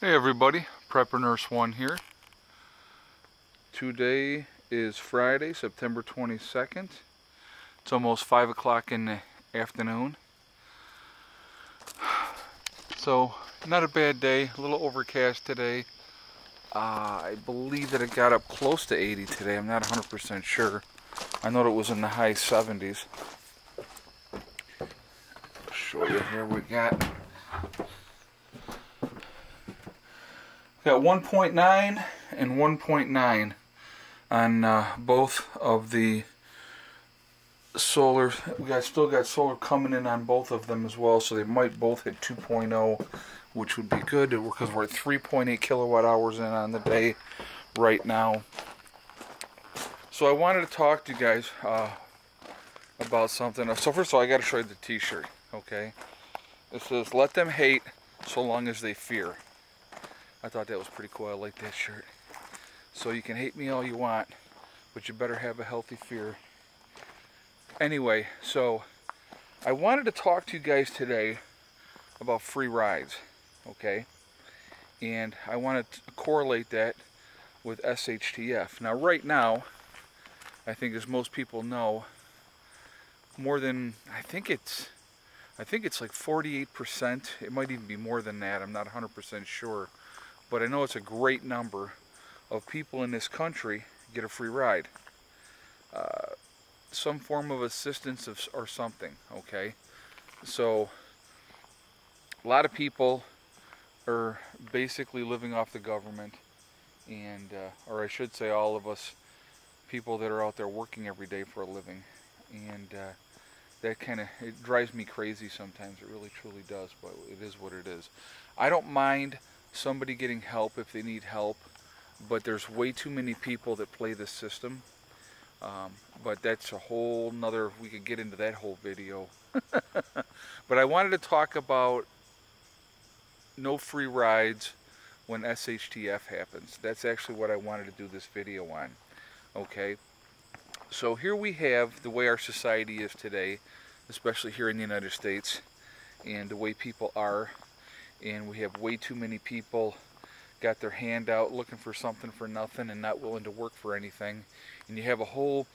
Hey everybody, Prepper Nurse 1 here. Today is Friday, September 22nd. It's almost 5 o'clock in the afternoon. So, not a bad day, a little overcast today. I believe that it got up close to 80 today, I'm not 100% sure. I know it was in the high 70s. I'll show you here we got 1.9 and 1.9 on both of the solar. We still got solar coming in on both of them as well, so they might both hit 2.0, which would be good because we're at 3.8 kilowatt hours in on the day right now. So I wanted to talk to you guys about something. So first of all, I got to show you the t-shirt, okay? It says, "Let them hate so long as they fear." I thought that was pretty cool. I like that shirt. So you can hate me all you want, but you better have a healthy fear. Anyway, so I wanted to talk to you guys today about free rides, okay? And I wanted to correlate that with S.H.T.F. Now right now, I think as most people know, more than, I think it's like 48%. It might even be more than that. I'm not 100% sure. But I know it's a great number of people in this country get a free ride. Some form of assistance or something, okay? So a lot of people are basically living off the government, and or I should say all of us people that are out there working every day for a living. And that it drives me crazy sometimes. It really truly does, but it is what it is. I don't mind somebody getting help if they need help, but there's way too many people that play this system. But that's a whole nother, we could get into that whole video. But I wanted to talk about no free rides when S.H.T.F happens. That's actually what I wanted to do this video on. Okay, so here we have the way our society is today, especially here in the United States, and the way people are. And we have way too many people got their hand out looking for something for nothing and not willing to work for anything. And you have a whole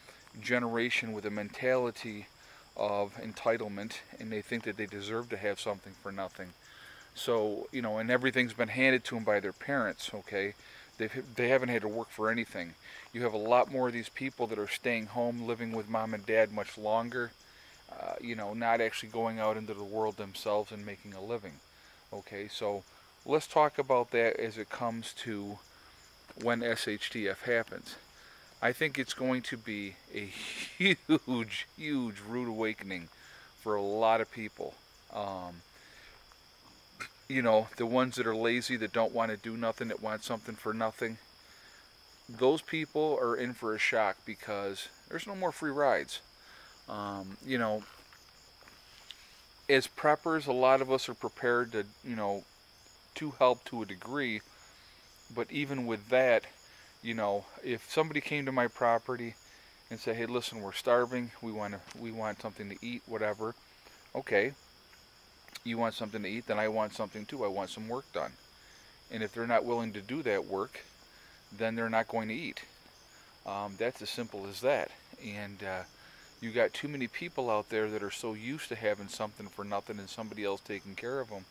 generation with a mentality of entitlement, and they think that they deserve to have something for nothing. So, you know, and everything's been handed to them by their parents, okay? They haven't had to work for anything. You have a lot more of these people that are staying home, living with mom and dad much longer, you know, not actually going out into the world themselves and making a living. Okay, so let's talk about that as it comes to when S.H.T.F happens. I think it's going to be a huge, huge rude awakening for a lot of people. You know, the ones that are lazy, that don't want to do nothing, that want something for nothing, those people are in for a shock because there's no more free rides. You know, as preppers, a lot of us are prepared to, you know, to help to a degree, but even with that, you know, if somebody came to my property and said, "Hey, listen, we're starving, we want something to eat, whatever," okay, you want something to eat, then I want something too. I want some work done. And if they're not willing to do that work, then they're not going to eat. That's as simple as that. And you got too many people out there that are so used to having something for nothing and somebody else taking care of them.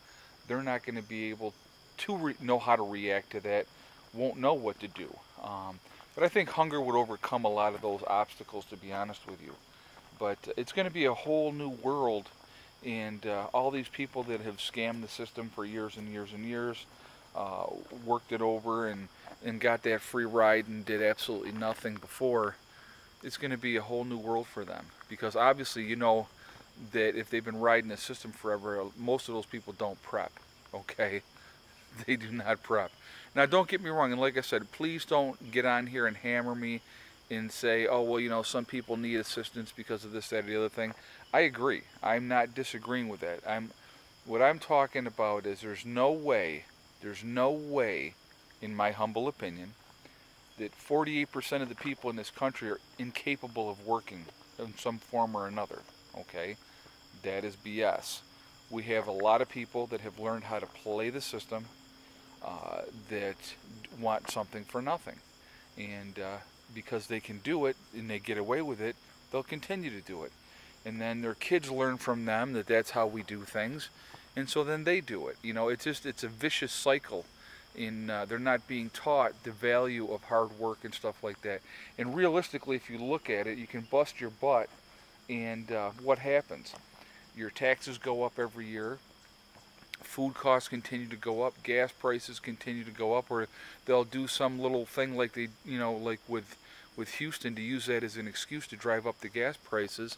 They're not going to be able to know how to react to that, won't know what to do. But I think hunger would overcome a lot of those obstacles, to be honest with you. But it's going to be a whole new world, and all these people that have scammed the system for years and years and years, worked it over and got that free ride and did absolutely nothing before, it's going to be a whole new world for them. Because obviously, you know, that if they've been riding the system forever, most of those people don't prep, okay? They do not prep. Now, don't get me wrong, and like I said, please don't get on here and hammer me and say, "Oh, well, you know, some people need assistance because of this, that, or the other thing." I agree. I'm not disagreeing with that. What I'm talking about is there's no way, in my humble opinion, that 48% of the people in this country are incapable of working in some form or another, okay? That is BS. We have a lot of people that have learned how to play the system. that want something for nothing. And because they can do it and they get away with it, they'll continue to do it. And then their kids learn from them that that's how we do things, and so then they do it. You know, it's a vicious cycle. They're not being taught the value of hard work and stuff like that. And realistically, if you look at it, you can bust your butt, and what happens? Your taxes go up every year. Food costs continue to go up. Gas prices continue to go up, or they'll do some little thing like they, like with Houston, to use that as an excuse to drive up the gas prices.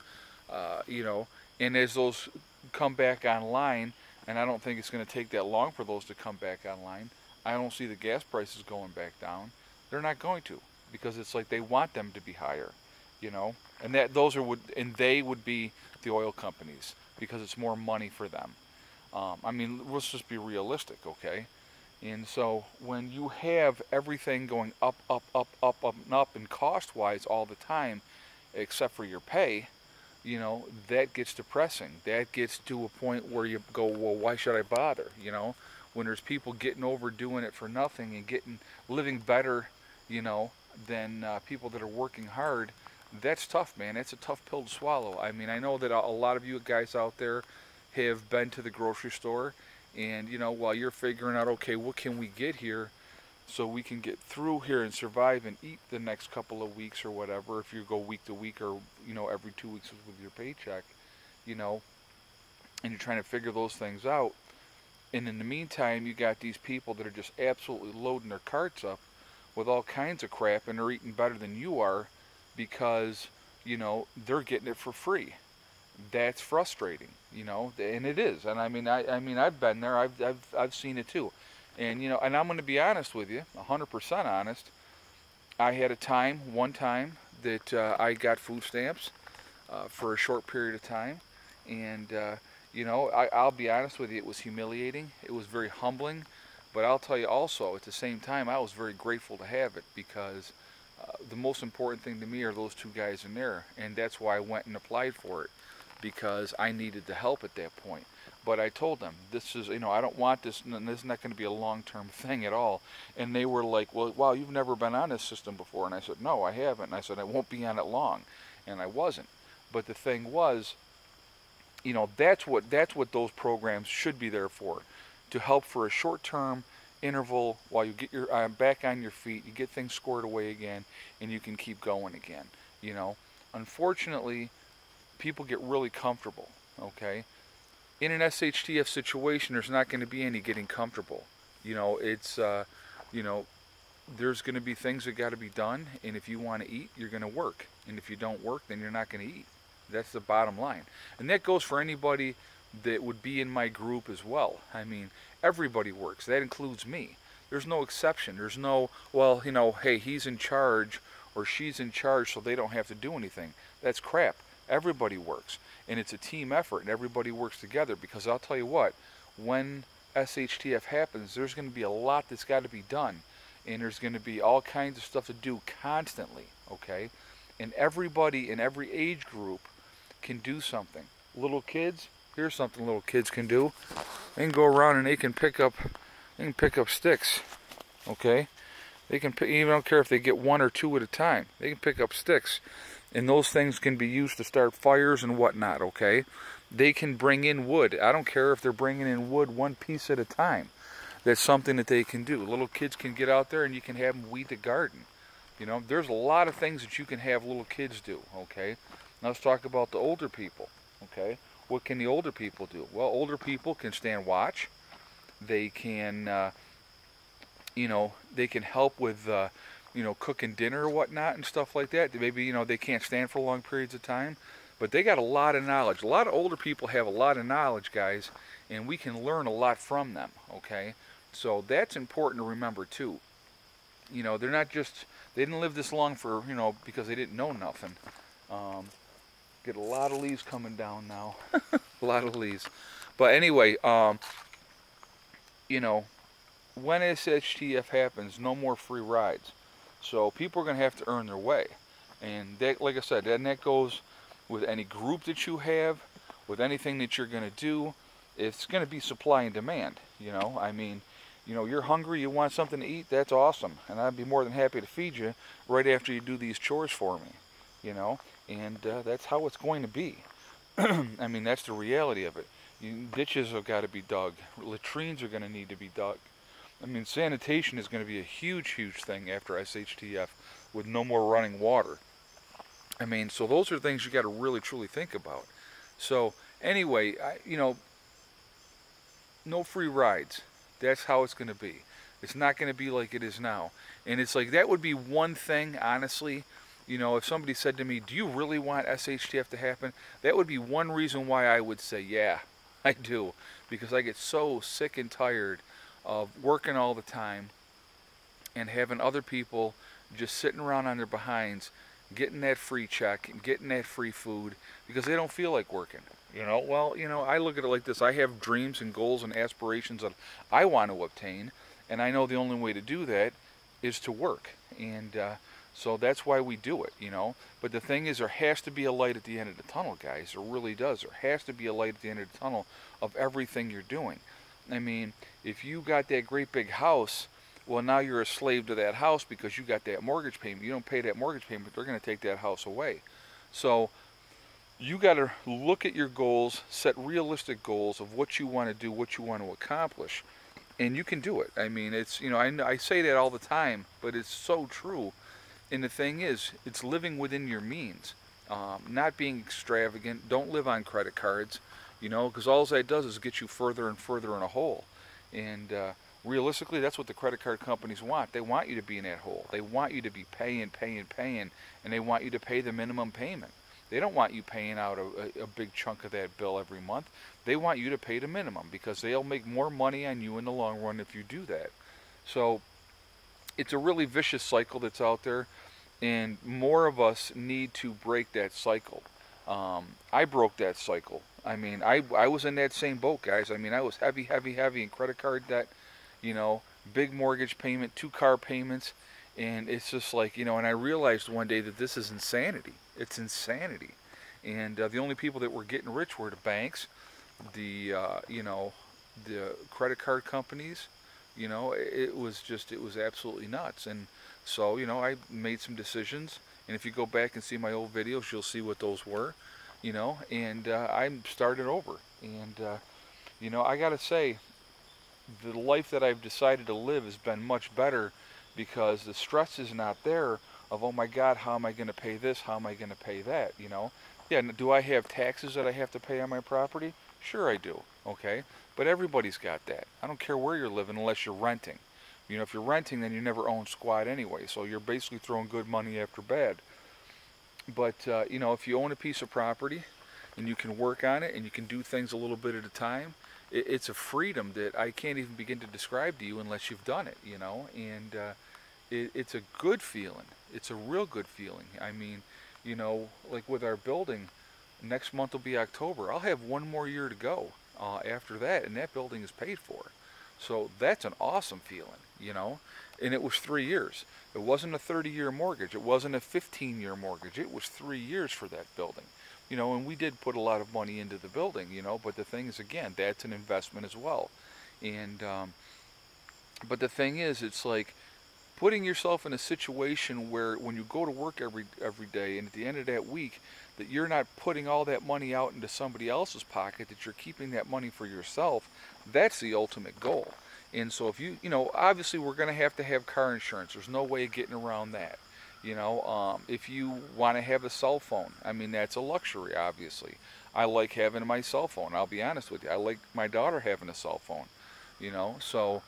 And as those come back online, and I don't think it's going to take that long for those to come back online, I don't see the gas prices going back down. They're not going to, because it's like they want them to be higher, and they would be the oil companies, because it's more money for them. I mean, let's just be realistic, okay? And so when you have everything going up, up, up, up, up, and up, and cost-wise all the time, except for your pay, that gets depressing. That gets to a point where you go, well, why should I bother? When there's people getting over doing it for nothing and living better, than people that are working hard, that's tough, man. That's a tough pill to swallow. I mean, I know that a lot of you guys out there have been to the grocery store, and while you're figuring out, okay, what can we get here so we can get through here and survive and eat the next couple of weeks or whatever, if you go week to week, or every 2 weeks with your paycheck, and you're trying to figure those things out. And in the meantime, you got these people that are just absolutely loading their carts up with all kinds of crap, and they're eating better than you are because they're getting it for free. That's frustrating, and it is. And I mean I've been there. I've seen it too. And and I'm going to be honest with you, 100% honest. I had one time that I got food stamps for a short period of time, and I'll be honest with you, it was humiliating. It was very humbling, but I'll tell you also, at the same time, I was very grateful to have it, because the most important thing to me are those two guys in there, and that's why I went and applied for it, because I needed the help at that point. But I told them, this is, I don't want this, and this is not going to be a long-term thing at all. And they were like, well, wow, you've never been on this system before. And I said, no, I haven't. And I said, I won't be on it long. And I wasn't. But the thing was, that's what those programs should be there for, to help for a short-term interval while you get your back on your feet, you get things squared away again, and you can keep going again. Unfortunately, people get really comfortable, okay? In an S.H.T.F situation, there's not going to be any getting comfortable. It's, there's going to be things that got to be done, and if you want to eat, you're going to work. And if you don't work, then you're not going to eat. That's the bottom line. And that goes for anybody that would be in my group as well. I mean, everybody works. That includes me. There's no exception. There's no, well, hey, he's in charge or she's in charge, so they don't have to do anything. That's crap. Everybody works, and it's a team effort, and everybody works together, because I'll tell you what, when S.H.T.F happens, there's going to be a lot that's got to be done, and there's going to be all kinds of stuff to do constantly, okay? And everybody in every age group can do something. Little kids, here's something little kids can do. They can go around and they can pick up sticks, okay? They can pick, even don't care if they get one or two at a time. They can pick up sticks. And those things can be used to start fires and whatnot, okay? They can bring in wood. I don't care if they're bringing in wood one piece at a time. That's something that they can do. Little kids can get out there and you can have them weed the garden. There's a lot of things that you can have little kids do, okay? Now let's talk about the older people, okay? What can the older people do? Well, older people can stand watch. They can, they can help with cooking dinner or whatnot and stuff like that. Maybe, they can't stand for long periods of time, but they got a lot of knowledge. A lot of older people have a lot of knowledge, guys, and we can learn a lot from them, okay? So that's important to remember, too. They're not just, they didn't live this long for, because they didn't know nothing. Get a lot of leaves coming down now. A lot of leaves. But anyway, when S.H.T.F happens, no more free rides. So people are going to have to earn their way. And that, like I said, and that goes with any group that you have, with anything that you're going to do. It's going to be supply and demand, I mean, You know, you're hungry, you want something to eat, that's awesome. And I'd be more than happy to feed you right after you do these chores for me, you know. And that's how it's going to be. I mean, that's the reality of it. Ditches have got to be dug. Latrines are going to need to be dug. I mean, sanitation is going to be a huge, huge thing after S.H.T.F. with no more running water. I mean, so those are things you got to really, truly think about. So anyway, you know, no free rides. That's how it's going to be. It's not going to be like it is now. And it's like, that would be one thing, honestly. You know, if somebody said to me, do you really want S.H.T.F. to happen? That would be one reason why I would say, yeah, I do. Because I get so sick and tired of working all the time and having other people just sitting around on their behinds, getting that free check and getting that free food because they don't feel like working. You know, well, you know, I look at it like this. I have dreams and goals and aspirations that I want to obtain, and I know the only way to do that is to work. And so that's why we do it, you know. But the thing is, there has to be a light at the end of the tunnel, guys. There really does. There has to be a light at the end of the tunnel of everything you're doing. I mean, if you got that great big house, well, now you're a slave to that house because you got that mortgage payment. You don't pay that mortgage payment, they're going to take that house away. So you got to look at your goals, set realistic goals of what you want to do, what you want to accomplish, and you can do it. I mean, it's, you know, I say that all the time, but it's so true. And the thing is, it's living within your means, not being extravagant. Don't live on credit cards, you know, because all that does is get you further and further in a hole. And realistically, that's what the credit card companies want. They want you to be in that hole. They want you to be paying, and they want you to pay the minimum payment. They don't want you paying out a big chunk of that bill every month. They want you to pay the minimum because they'll make more money on you in the long run if you do that. So it's a really vicious cycle that's out there, and more of us need to break that cycle. I broke that cycle. I mean, I was in that same boat, guys. I mean, I was heavy in credit card debt, you know, big mortgage payment, 2 car payments, and it's just like, you know, and I realized one day that this is insanity. It's insanity. And the only people that were getting rich were the banks, the, you know, the credit card companies. You know, it was absolutely nuts. And so, you know, I made some decisions. And if you go back and see my old videos, you'll see what those were, you know, and I started over. And, you know, I got to say, the life that I've decided to live has been much better because the stress is not there of, oh my God, how am I going to pay this? How am I going to pay that? You know? Yeah, do I have taxes that I have to pay on my property? Sure I do, okay? But everybody's got that. I don't care where you're living unless you're renting. You know, if you're renting, then you never own squat anyway, so you're basically throwing good money after bad. But, you know, if you own a piece of property and you can work on it and you can do things a little bit at a time, it's a freedom that I can't even begin to describe to you unless you've done it, you know, and it's a good feeling. It's a real good feeling. I mean, you know, like with our building, next month will be October. I'll have 1 more year to go after that, and that building is paid for. So that's an awesome feeling, you know, and it was 3 years. It wasn't a 30-year mortgage. It wasn't a 15-year mortgage. It was 3 years for that building. You know, and we did put a lot of money into the building, you know, but the thing is, again, that's an investment as well. And, but the thing is, it's like putting yourself in a situation where when you go to work every day and at the end of that week, that you're not putting all that money out into somebody else's pocket, that you're keeping that money for yourself, that's the ultimate goal. And so if you know, obviously we're going to have car insurance. There's no way of getting around that. You know, if you want to have a cell phone, I mean, that's a luxury, obviously. I like having my cell phone, I'll be honest with you. I like my daughter having a cell phone, you know. So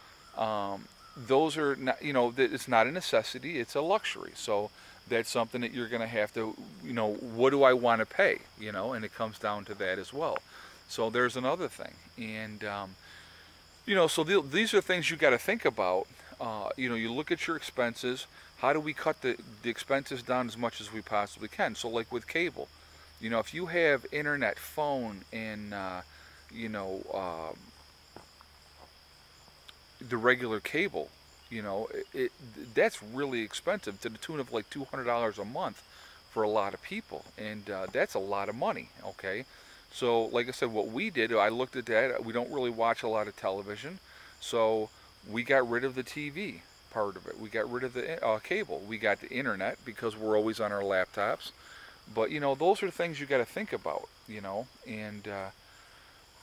those are, not, you know, it's not a necessity, it's a luxury. So that's something that you're going to have to, you know, what do I want to pay, you know, and it comes down to that as well. So there's another thing. And, you know, so these are things you got to think about. You know, you look at your expenses. How do we cut the expenses down as much as we possibly can? So like with cable, you know, if you have internet, phone, and, you know, the regular cable, you know, that's really expensive to the tune of like $200 a month for a lot of people. And that's a lot of money, okay? So like I said, what we did, I looked at that. We don't really watch a lot of television. So we got rid of the TV part of it. We got rid of the cable. We got the internet because we're always on our laptops. But those are things you got to think about. And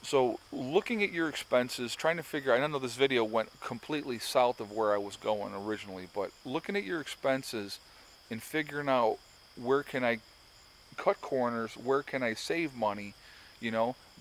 so looking at your expenses, trying to figure. I know this video went completely south of where I was going originally, but looking at your expenses and figuring out where can I cut corners, where can I save money.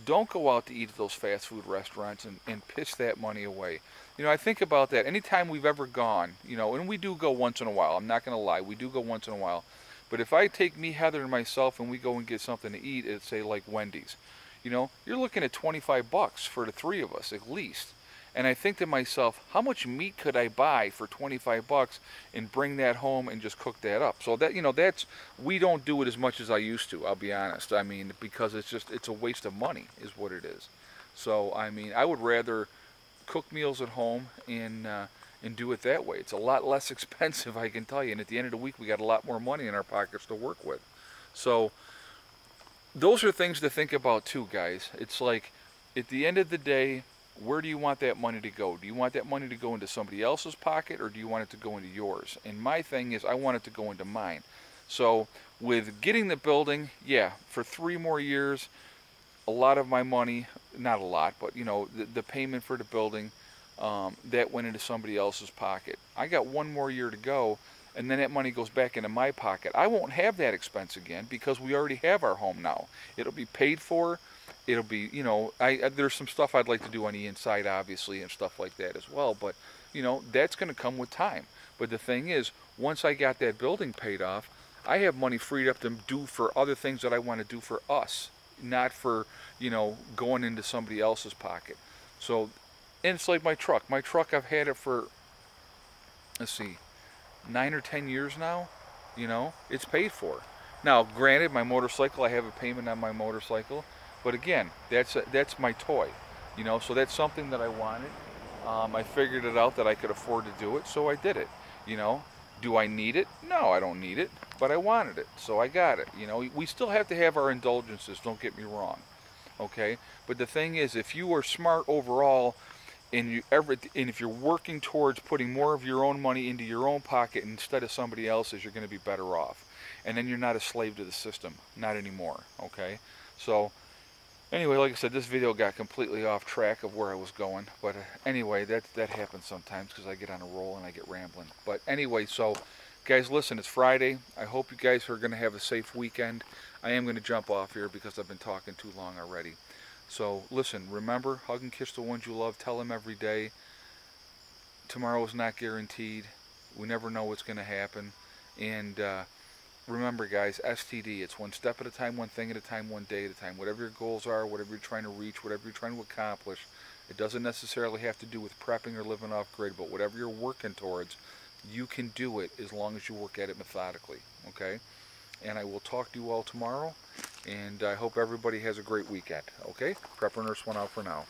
Don't go out to eat at those fast food restaurants and piss that money away. I think about that anytime we've ever gone, and we do go once in a while. I'm not going to lie, we do go once in a while. But if I take me, Heather, and myself, and we go and get something to eat at, say, like Wendy's, you're looking at $25 for the three of us at least. And I think to myself, how much meat could I buy for $25 and bring that home and just cook that up? So that we don't do it as much as I used to. I'll be honest. I mean, because it's a waste of money, is what it is. So I mean, I would rather cook meals at home and do it that way. It's a lot less expensive, I can tell you. And at the end of the week, we got a lot more money in our pockets to work with. So those are things to think about too, guys. It's like, at the end of the day, where do you want that money to go? Do you want that money to go into somebody else's pocket, or do you want it to go into yours? And my thing is, I want it to go into mine. So with getting the building, yeah, for 3 more years, a lot of my money, not a lot, but the payment for the building, that went into somebody else's pocket. I got 1 more year to go, and then that money goes back into my pocket. I won't have that expense again because we already have our home now. It'll be paid for. It'll be, there's some stuff I'd like to do on the inside, obviously, and stuff like that as well. But, that's going to come with time. But the thing is, once I got that building paid off, I have money freed up to do for other things that I want to do for us, not for, going into somebody else's pocket. So, and it's like my truck. My truck, I've had it for, let's see, 9 or 10 years now. It's paid for. Now, granted, my motorcycle, I have a payment on my motorcycle. But again, that's my toy, so that's something that I wanted. I figured it out that I could afford to do it, so I did it. Do I need it? No, I don't need it, but I wanted it, so I got it. We still have to have our indulgences, don't get me wrong, okay? But the thing is, if you are smart overall, and if you're working towards putting more of your own money into your own pocket instead of somebody else's, you're going to be better off. And then you're not a slave to the system, not anymore, okay? So anyway, like I said, this video got completely off track of where I was going. But anyway, that happens sometimes because I get on a roll and I get rambling. But anyway, so guys, listen, it's Friday. I hope you guys are going to have a safe weekend. I am going to jump off here because I've been talking too long already. So listen, remember, hug and kiss the ones you love. Tell them every day. Tomorrow is not guaranteed. We never know what's going to happen. And remember, guys, STD, it's one step at a time, one thing at a time, one day at a time. Whatever your goals are, whatever you're trying to reach, whatever you're trying to accomplish, it doesn't necessarily have to do with prepping or living off grid, but whatever you're working towards, you can do it as long as you work at it methodically, okay? And I will talk to you all tomorrow, and I hope everybody has a great weekend, okay? Prepper Nurse 1 out for now.